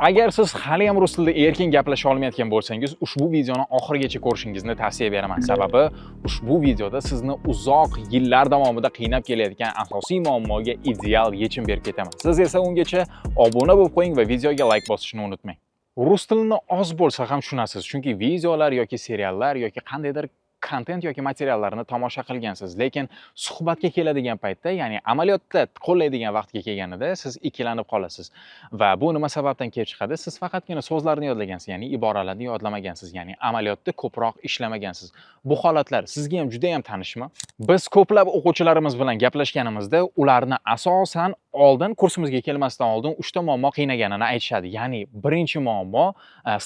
Agar siz hali ham rus tilida erkin gaplasha olmayotgan bo'lsangiz, ushbu videoni oxirigacha ko'rishingizni tavsiya beraman. Sababi ushbu videoda sizni uzoq yillar davomida qiynab kelayotgan asosiy muammoga ideal yechim berib ketaman. Siz esa ungacha obuna bo'lib qo'ying va videoga like bosishni unutmang. Rus tilini oz bo'lsa ham tushunasiz, chunki videolar yoki seriallar yoki qandaydir kontent yoki materiallarni tomosha qilgansiz, lekin suhbatga keladigan paytda, ya'ni amaliyotda qo'llaydigan vaqtga kelganida siz ikkilanib qolasiz. Va bu nima sababdan kelib chiqadi? Siz faqatgina so'zlarni yodlagansiz, ya'ni iboralarni yodlamagansiz, ya'ni amaliyotda ko'proq ishlamagansiz. Bu holatlar sizga ham juda ham tanishmi? Biz ko'plab o'quvchilarimiz bilan gaplashganimizda ularni asosan oldin kursimizga kelmasdan oldin 3 ta muammo qiynaganini aytishadi. Ya'ni birinchi muammo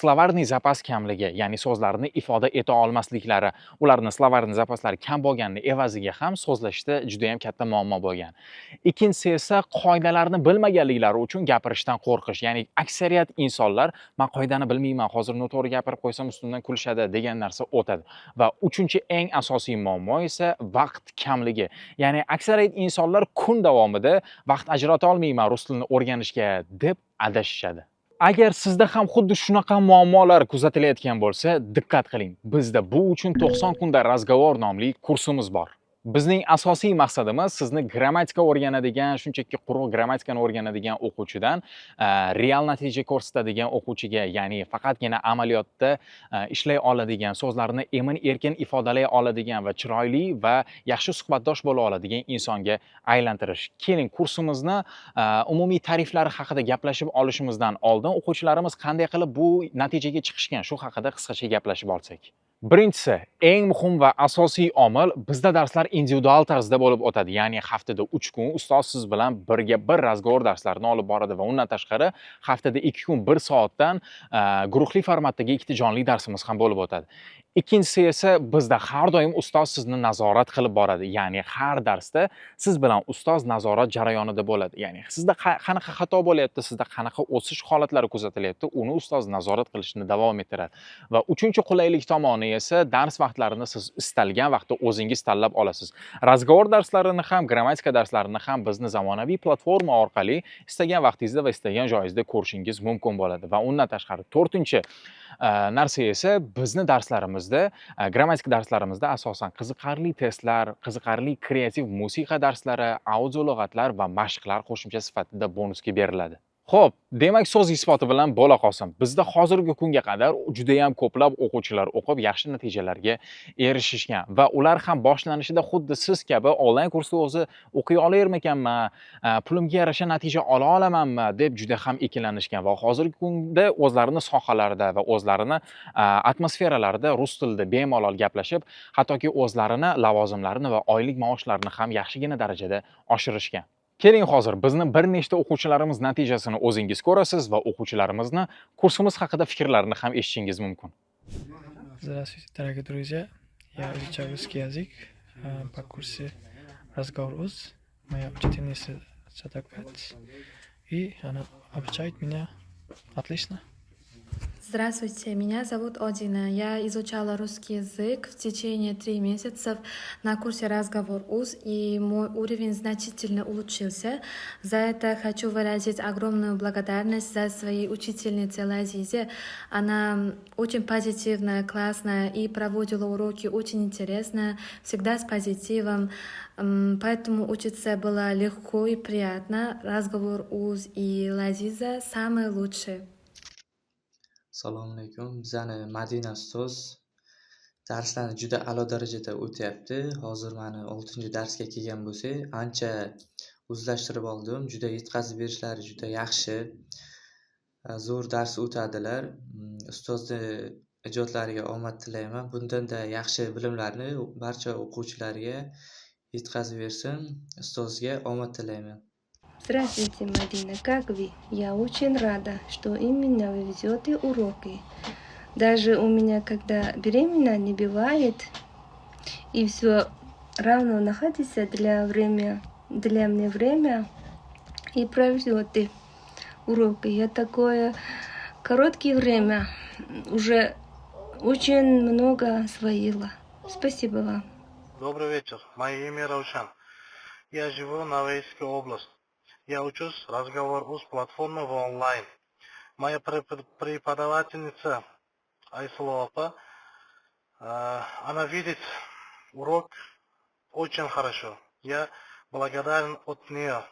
slovarniy zapas kamligi, ya'ni so'zlarni ifoda eta olmasliklari. Ularning slovarniy zapaslari kam bo'lgani evaziga ham so'zlashda juda ham katta muammo bo'lgan. Ikkinchisi esa qoidalarni bilmaganliklari uchun gapirishdan qo'rqish. Ya'ni aksariyat insonlar men qoidani bilmayman, hozir noto'g'ri gapirib qo'ysam ustimdan kulishadi degan narsa o'tadi. Va uchinchi eng asosiy muammo esa vaqt kamligi. Ya'ni aksariyat insonlar kun davomida vaqt ajrata olmayman rus tilini o'rganishga deb adashishadi. Agar sizda ham xuddi shunaqa muammolar kuzatilayotgan bo'lsa, diqqat qiling. Bizda bu uchun 90 kunda razgovor nomli kursimiz bor. Bizning asosiy maqsadimiz sizni grammatika o'rganadigan, shunchaki quruq grammatikani o'rganadigan o'quvchidan real natija ko'rsatadigan o'quvchiga, ya'ni faqatgina amaliyotda ishlay oladigan, so'zlarni emin-erkin ifodalay oladigan va chiroyli va yaxshi suhbatdosh bo'la oladigan insonga aylantirish. Keling, kursimizni umumiy tariflari haqida gaplashib olishimizdan oldin o'quvchilarimiz qanday qilib bu natijaga chiqishgan, shu haqida qisqacha gaplashib olsak. Birinchisi, eng muhim va asosiy omil, bizda darslar individual tarzda bo'lib o'tadi. Ya'ni haftada 3 kun ustoz siz bilan birga bir razgovor darslarini olib boradi va undan tashqari haftada 2 kun 1 soatdan guruhli formatdagi ikkita jonli darsimiz ham bo'lib o'tadi. Ikkinchisi esa bizda har doim ustoz sizni nazorat qilib boradi. Ya'ni har darsda siz bilan ustoz nazorat jarayonida bo'ladi. Ya'ni sizda qanaqa xato bo'lyapti, sizda qanaqa o'sish holatlari kuzatilyapti, uni ustoz nazorat qilishni davom ettiradi. Va uchinchi qulaylik tomoni esa dars vaqtlarini siz istalgan vaqtda o'zingiz tanlab olasiz. Razgovor darslarini ham, grammatika darslarini ham bizni zamonaviy platforma orqali istagan vaqtingizda va istagan joyingizda ko'rishingiz mumkin bo'ladi. Va undan tashqari to'rtinchi narsa esa bizni darslarimizda, grammatika darslarimizda asosan qiziqarli testlar, qiziqarli kreativ musiqa darslari, audio lug'atlar va mashqlar qo'shimcha sifatida bonusga beriladi. Xo'p, demak so'z isboti bilan bo'la qolsin. Bizda hozirgi kunga qadar juda ham ko'plab o'quvchilar o'qib yaxshi natijalarga erishishgan va ular ham boshlanishida xuddi siz kabi onlayn kursda o'zi o'qiy olarmikanman, pulimga yarasha natija ola olamanmi deb juda ham ikkilanishgan va hozirgi kunda o'zlarini sohalarida va o'zlarini atmosferalarida rus tilida bemalol gaplashib, hattoki o'zlarini lavozimlarini va oylik maoshlarini ham yaxshigina darajada oshirishgan. Keling, hozir bizni bir nechta o'quvchilarimiz natijasini o'zingiz ko'rasiz va o'quvchilarimizni kursimiz haqida fikrlarini ham eshitishingiz mumkin. Здравствуйте, дорогие друзья. Я изучаю русский язык по курсе «Разговор УЗ». Моя учительница Садакат, и она обучает меня отлично. Здравствуйте, меня зовут Одина. Я изучала русский язык в течение 3 месяцев на курсе «Разговор УЗ», и мой уровень значительно улучшился. За это хочу выразить огромную благодарность за своей учительнице Лазизе. Она очень позитивная, классная и проводила уроки очень интересно, всегда с позитивом. Поэтому учиться было легко и приятно. «Разговор УЗ» и Лазиза самые лучшие. Assalomu alaykum. Bizani Madina ustoz darslarni juda a'lo darajada o'tyapti. Hozir meni 6-darsga kelgan bo'lsa, ancha o'zlashtirib oldim. Juda yetkazib berishlari juda yaxshi. Zo'r dars o'tadilar. Ustozni ijodlariga omad tilayman. Bundan-da yaxshi bilimlarni barcha o'quvchilarga yetkazib bersin. Ustozga omad tilayman. Здравствуйте, Мадина, как вы? Я очень рада, что именно вы ведете уроки. Даже у меня, когда беременна, не бывает, и все равно находится для меня время и проведете уроки. Я такое короткое время уже очень много освоила. Спасибо вам. Добрый вечер. Мое имя Раушан. Я живу в Новоильской области. Я учусь разговор с платформы в онлайн. Моя преподавательница Айслова, она видит урок очень хорошо. Я благодарен от нее.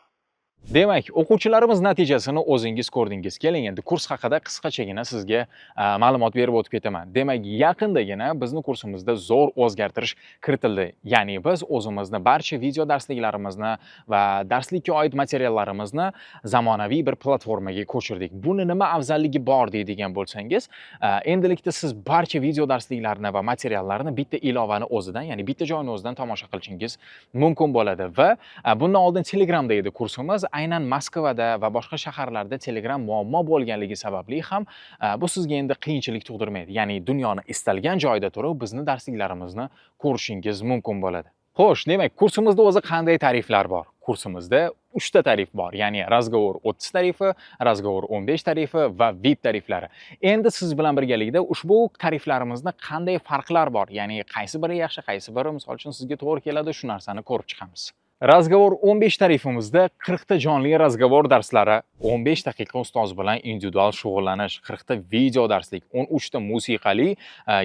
Demak, o'quvchilarimiz natijasini o'zingiz ko'rdingiz. Keling endi kurs haqida qisqachagina sizga ma'lumot berib o'tib ketaman. Demak, yaqindagina bizni kursimizda zo'r o'zgartirish kiritildi. Ya'ni biz o'zimizni barcha video darsliklarimizni va darslikka oid materiallarimizni zamonaviy bir platformaga ko'chirdik. Buni nima afzalligi bor deydigan bo'lsangiz, endilikda siz barcha video darsliklarni va materiallarni bitta ilovani o'zidan, ya'ni bitta joyni o'zidan tomosha qilishingiz mumkin bo'ladi va bundan oldin Telegramda edi kursimiz. Aynan Moskvada va boshqa shaharlarda Telegram muammo bo'lganligi sababli ham bu sizga endi qiyinchilik tug'dirmaydi. Ya'ni dunyoni istalgan joyda turib bizni darsliklarimizni ko'rishingiz mumkin bo'ladi. Xo'sh, demak, kursimizda o'zi qanday tariflar bor? Kursimizda 3 ta tarif bor. Ya'ni razgovor 30 tarifi, razgovor 15 tarifi va VIP tariflari. Endi siz bilan birgalikda ushbu tariflarimizda qanday farqlar bor? Ya'ni qaysi biri yaxshi, qaysi biri misol uchun sizga to'g'ri keladi, shu narsani ko'rib chiqamiz. Razgovor 15 tarifimizda 40 ta jonli razgovor darslari, 15 daqiqa ustoz bilan individual shug'ullanish, 40 ta video darslik, 13 ta musiqali,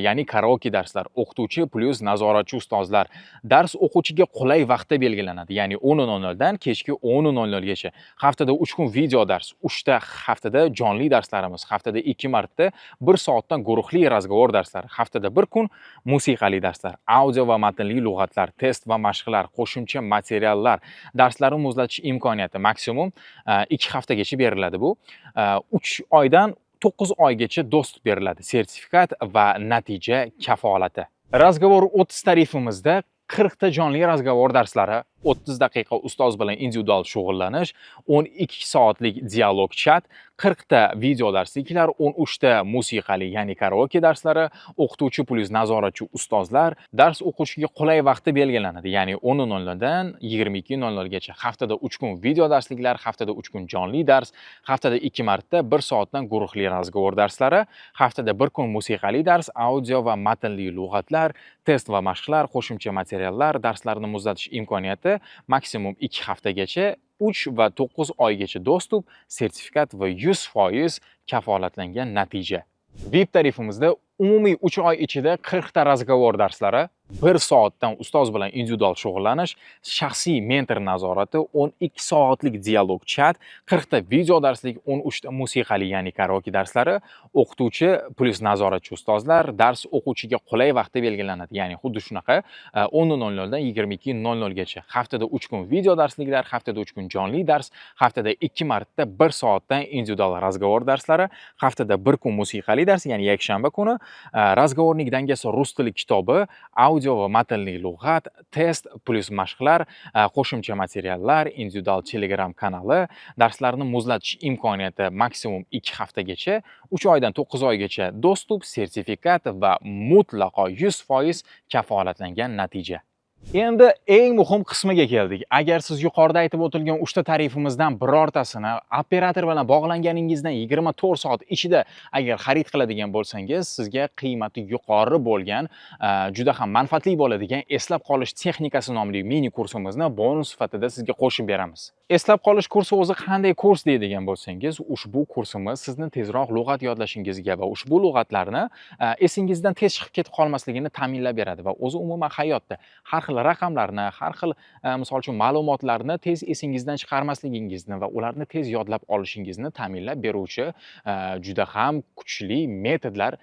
ya'ni karaoke darslar, o'qituvchi plus nazoratchi ustozlar. Dars o'quvchiga qulay vaqtda belgilanadi, ya'ni 10:00 dan kechki 10:00 gacha. Haftada 3 kun video dars, 3 ta haftada jonli darslarimiz, haftada 2 marta 1 soatdan guruhli razgovor darslari, haftada 1 kun musiqali darslar, audio va matnli lug'atlar, test va mashqlar, qo'shimcha material, darslarni muzlatish imkoniyati maksimum 2 haftagacha beriladi bu. 3 oydan 9 oygacha dostуп beriladi. Sertifikat va natija kafolati. Razgovor 30 tarifimizda 40 ta jonli razgovor darslari, 30 daqiqa ustoz bilan individual shug'ullanish, 12 soatlik dialog chat, 40 ta video darsliklar, 13 ta musiqali, ya'ni karaoke darslari, o'qituvchi plus nazoratchi ustozlar, dars o'quvchiga qulay vaqtda belgilanadi, ya'ni 10:00 dan 22:00 gacha. Haftada 3 kun video darsliklar, haftada 3 kun jonli dars, haftada 2 marta 1 soatdan guruhli razgovor darslari, haftada 1 kun musiqali dars, audio va matnli lug'atlar, test va mashqlar, qo'shimcha materiallar, darslarni muzlatish imkoniyati maksimum 2 haftagacha, 3 va 9 oygacha dostуп, sertifikat va 100% kafolatlangan natija. VIP tarifimizda umumiy 3 oy ichida 40 ta razgovor darslari, 1 soatdan ustoz bilan individual shug'ullanish, shaxsiy mentor nazorati, 12 soatlik dialog chat, 40 ta video darslik, 13 ta musiqali, ya'ni karaoke darslari, o'qituvchi plus nazoratchi ustozlar, dars o'quvchiga qulay vaqtda belgilanadi, ya'ni xuddi shunaqa 10:00 dan 22:00 gacha. Haftada 3 kun video darsliklar, haftada 3 kun jonli dars, haftada 2 marta 1 soatdan individual razgovor darslari, haftada 1 kun musiqali dars, ya'ni yakshanba kuni, razgovornik dangasi rus tili kitobi, audio va matnli lug'at, test plus mashqlar, qo'shimcha materiallar, individual Telegram kanali, darslarni muzlatish imkoniyati maksimum 2 haftagacha, 3 oydan 9 oygacha dostуп, sertifikat va mutlaqo 100% kafolatlangan natija. Endi eng muhim qismiga keldik. Agar siz yuqorida aytib o'tilgan 3 ta tarifimizdan birortasini operator bilan bog'langaningizdan 24 soat ichida agar xarid qiladigan bo'lsangiz, sizga qiymati yuqori bo'lgan, juda ham manfaatli bo'ladigan eslab qolish texnikasi nomli mini kursimizni bonus sifatida sizga qo'shib beramiz. Eslab qolish kursi o'zi qanday kurs deydigan bo'lsangiz, ushbu kursimiz sizni tezroq lug'at yodlashingizga va ushbu lug'atlarni esingizdan tez chiqib ketib qolmasligini ta'minlab beradi va o'zi umuman hayotda har xil raqamlarni, har xil misol uchun ma'lumotlarni tez esingizdan chiqarmasligingizni va ularni tez yodlab olishingizni ta'minlab beruvchi juda ham kuchli metodlar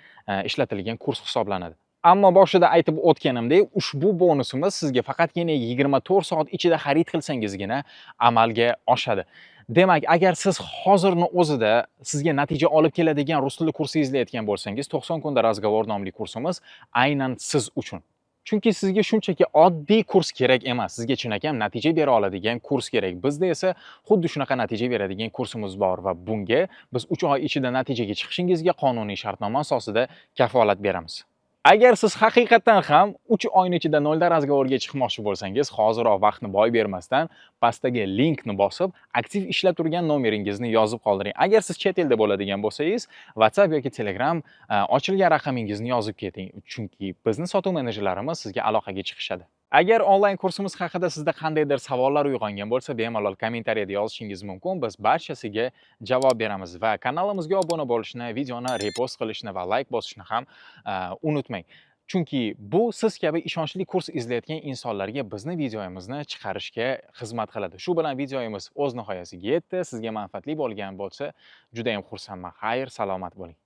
ishlatilgan kurs hisoblanadi. Ammo boshida aytib o'tganimdek, ushbu bonusimiz sizga faqatgina 24 soat ichida xarid qilsangizgina amalga oshadi. Demak, agar siz hozirning o'zida sizga natija olib keladigan rus tili kursi izlayotgan bo'lsangiz, 90 kunda razgovor nomli kursimiz aynan siz uchun. Chunki sizga shunchaki oddiy kurs kerak emas, sizga chinakam natija bera oladigan kurs kerak. Bizda esa xuddi shunaqa natija beradigan kursimiz bor va bunga biz 3 oy ichida natijaga chiqishingizga qonuniy shartnoma asosida kafolat beramiz. Agar siz haqiqatan ham 3 oyning ichida 0 dan razgovorga chiqmoqchi bo'lsangiz, hoziroq vaqtni boy bermasdan pastdagi linkni bosib, aktiv ishlab turgan nomeringizni yozib qoldiring. Agar siz chet elda bo'ladigan bo'lsangiz, WhatsApp yoki Telegram ochilgan raqamingizni yozib keting, chunki bizning sotuv menejerlarimiz sizga aloqaga chiqishadi. Agar onlayn kursimiz haqida sizda qandaydir savollar uyg'ongan bo'lsa, bemalol kommentariyada yozishingiz mumkin. Biz barchasiga javob beramiz va kanalimizga obuna bo'lishni, videoni repost qilishni va like bosishni ham unutmang. Chunki bu siz kabi ishonchli kurs izlayotgan insonlarga bizni videomizni chiqarishga xizmat qiladi. Shu bilan videomiz o'z nihoyasiga yetdi. Sizga manfaatli bo'lgan bo'lsa, juda ham xursandman. Xayr, salomat bo'ling.